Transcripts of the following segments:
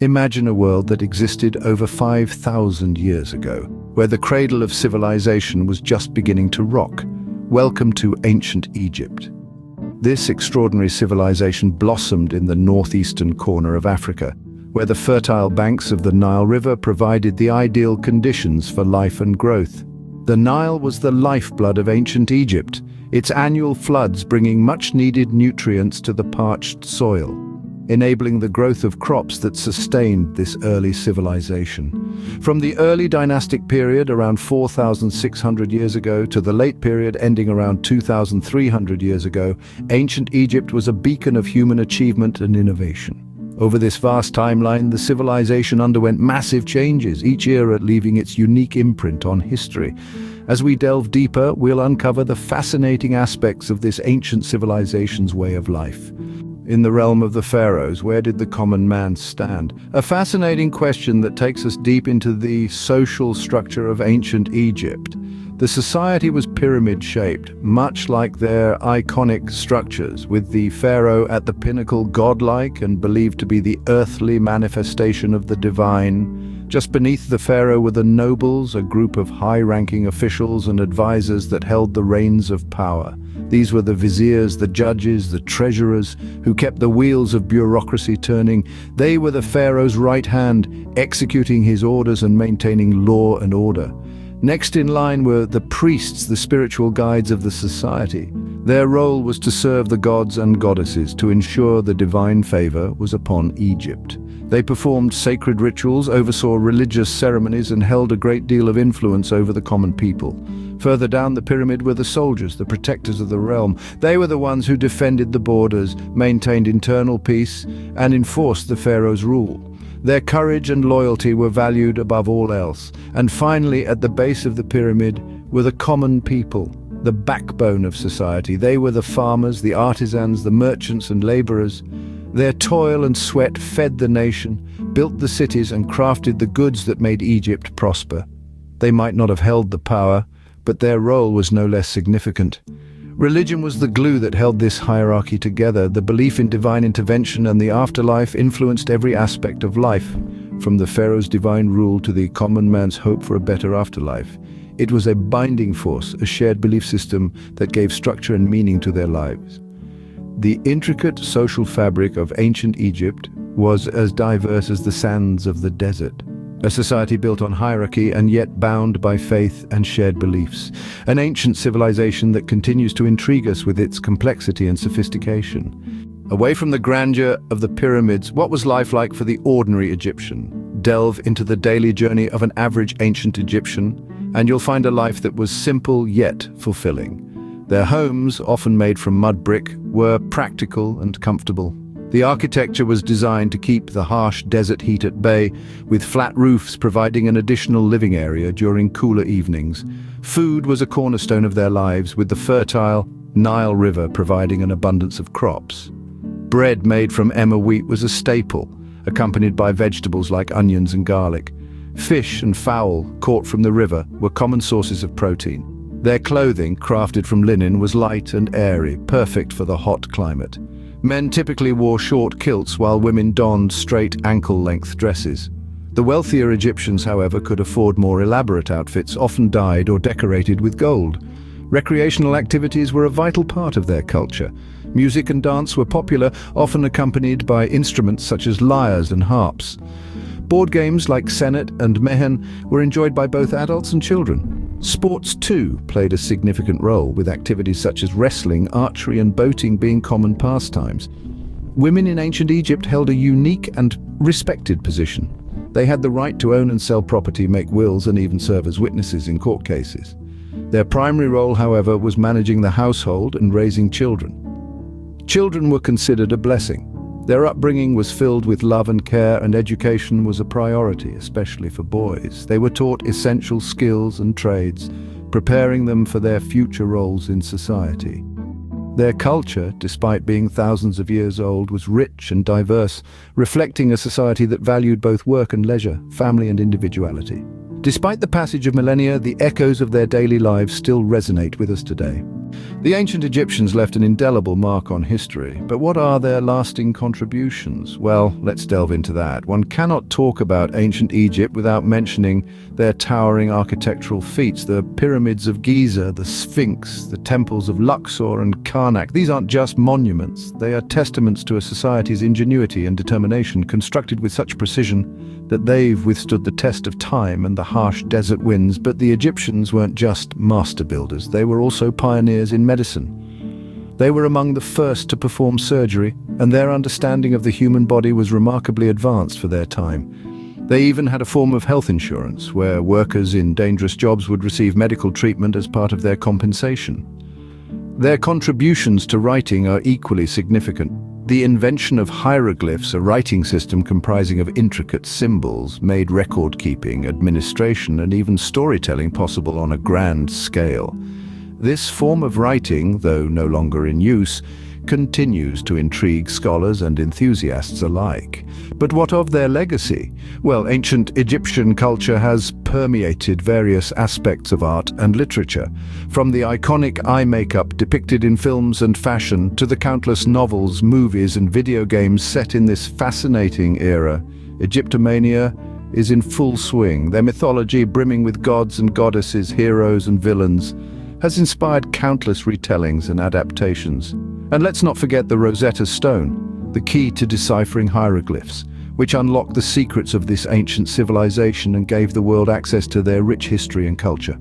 Imagine a world that existed over 5,000 years ago, where the cradle of civilization was just beginning to rock. Welcome to ancient Egypt. This extraordinary civilization blossomed in the northeastern corner of Africa, where the fertile banks of the Nile River provided the ideal conditions for life and growth. The Nile was the lifeblood of ancient Egypt, its annual floods bringing much-needed nutrients to the parched soil, enabling the growth of crops that sustained this early civilization. From the early dynastic period around 4,600 years ago to the late period ending around 2,300 years ago, ancient Egypt was a beacon of human achievement and innovation. Over this vast timeline, the civilization underwent massive changes, each era leaving its unique imprint on history. As we delve deeper, we'll uncover the fascinating aspects of this ancient civilization's way of life. In the realm of the pharaohs, where did the common man stand? A fascinating question that takes us deep into the social structure of ancient Egypt. The society was pyramid-shaped, much like their iconic structures, with the pharaoh at the pinnacle, godlike and believed to be the earthly manifestation of the divine. Just beneath the pharaoh were the nobles, a group of high-ranking officials and advisors that held the reins of power. These were the viziers, the judges, the treasurers, who kept the wheels of bureaucracy turning. They were the pharaoh's right hand, executing his orders and maintaining law and order. Next in line were the priests, the spiritual guides of the society. Their role was to serve the gods and goddesses, to ensure the divine favor was upon Egypt. They performed sacred rituals, oversaw religious ceremonies, and held a great deal of influence over the common people. Further down the pyramid were the soldiers, the protectors of the realm. They were the ones who defended the borders, maintained internal peace, and enforced the pharaoh's rule. Their courage and loyalty were valued above all else. And finally, at the base of the pyramid were the common people, the backbone of society. They were the farmers, the artisans, the merchants and laborers. Their toil and sweat fed the nation, built the cities and crafted the goods that made Egypt prosper. They might not have held the power, but their role was no less significant. Religion was the glue that held this hierarchy together. The belief in divine intervention and the afterlife influenced every aspect of life, from the pharaoh's divine rule to the common man's hope for a better afterlife. It was a binding force, a shared belief system that gave structure and meaning to their lives. The intricate social fabric of ancient Egypt was as diverse as the sands of the desert. A society built on hierarchy and yet bound by faith and shared beliefs. An ancient civilization that continues to intrigue us with its complexity and sophistication. Away from the grandeur of the pyramids, what was life like for the ordinary Egyptian? Delve into the daily journey of an average ancient Egyptian, and you'll find a life that was simple yet fulfilling. Their homes, often made from mud brick, were practical and comfortable. The architecture was designed to keep the harsh desert heat at bay, with flat roofs providing an additional living area during cooler evenings. Food was a cornerstone of their lives, with the fertile Nile River providing an abundance of crops. Bread made from emmer wheat was a staple, accompanied by vegetables like onions and garlic. Fish and fowl, caught from the river, were common sources of protein. Their clothing, crafted from linen, was light and airy, perfect for the hot climate. Men typically wore short kilts while women donned straight ankle-length dresses. The wealthier Egyptians, however, could afford more elaborate outfits, often dyed or decorated with gold. Recreational activities were a vital part of their culture. Music and dance were popular, often accompanied by instruments such as lyres and harps. Board games like Senet and Mehen were enjoyed by both adults and children. Sports, too, played a significant role, with activities such as wrestling, archery and boating being common pastimes. Women in ancient Egypt held a unique and respected position. They had the right to own and sell property, make wills and even serve as witnesses in court cases. Their primary role, however, was managing the household and raising children. Children were considered a blessing. Their upbringing was filled with love and care, and education was a priority, especially for boys. They were taught essential skills and trades, preparing them for their future roles in society. Their culture, despite being thousands of years old, was rich and diverse, reflecting a society that valued both work and leisure, family and individuality. Despite the passage of millennia, the echoes of their daily lives still resonate with us today. The ancient Egyptians left an indelible mark on history, but what are their lasting contributions? Well, let's delve into that. One cannot talk about ancient Egypt without mentioning their towering architectural feats, the pyramids of Giza, the Sphinx, the temples of Luxor and Karnak. These aren't just monuments, they are testaments to a society's ingenuity and determination, constructed with such precision that they've withstood the test of time and the harsh desert winds. But the Egyptians weren't just master builders, they were also pioneers in medicine. They were among the first to perform surgery, and their understanding of the human body was remarkably advanced for their time. They even had a form of health insurance, where workers in dangerous jobs would receive medical treatment as part of their compensation. Their contributions to writing are equally significant. The invention of hieroglyphs, a writing system comprising of intricate symbols, made record-keeping, administration, and even storytelling possible on a grand scale. This form of writing, though no longer in use, continues to intrigue scholars and enthusiasts alike. But what of their legacy? Well, ancient Egyptian culture has permeated various aspects of art and literature, from the iconic eye makeup depicted in films and fashion to the countless novels, movies, and video games set in this fascinating era. Egyptomania is in full swing. Their mythology, brimming with gods and goddesses, heroes and villains, has inspired countless retellings and adaptations. And let's not forget the Rosetta Stone, the key to deciphering hieroglyphs, which unlocked the secrets of this ancient civilization and gave the world access to their rich history and culture.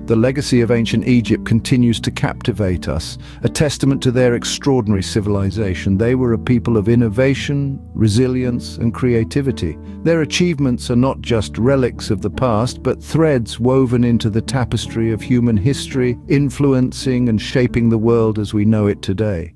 The legacy of ancient Egypt continues to captivate us, a testament to their extraordinary civilization. They were a people of innovation, resilience, and creativity. Their achievements are not just relics of the past, but threads woven into the tapestry of human history, influencing and shaping the world as we know it today.